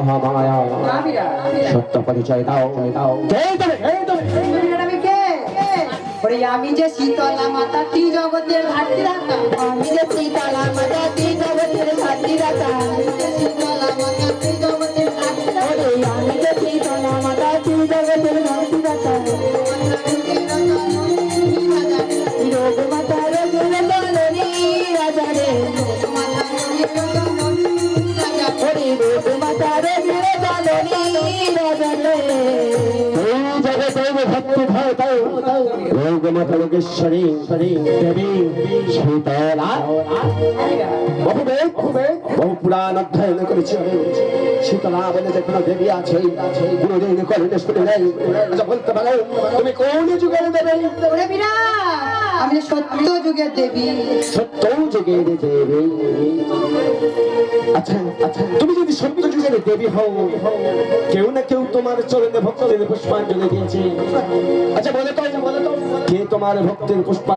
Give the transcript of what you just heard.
মহামায়া সত্য পরিচয় দাও দাও আমি যে শীতলা মাতা ত্রিজগতের ধাত্রী রাখা আমি যে শীতলা মাতা ত্রিজগতের ধাত্রী রাখা শীতলা মাতা ত্রিজগতের ধাত্রী রাখা আমি যে শীতলা মাতা ত্রিজগতের ধাত্রী রাখা রোগ মাতা রোগ জননী রাজা রে রোগ মাতা রোগ জননী রাজা রে ভক্তি ভাই রোগ মাতা যোগেশ্বরী দেবী শীতলা বহু পুরাণ অধ্যয়ন করেছি শীতলা বলে যে কোনো দেবী আছে কোনোদিন কলেশ্বরী নেই বলতে পারো তুমি কোন যুগের দেবী? আমি সত্য যুগের দেবী সত্য যুগের দেবী। আচ্ছা আচ্ছা তুমি যদি সত্য যুগের দেবী হও কেউ না কেউ তোমার চরণে ভক্তের পুষ্পাঞ্জলি দিয়েছে। আচ্ছা বলে তো কে তোমার ভক্তের পুষ্পা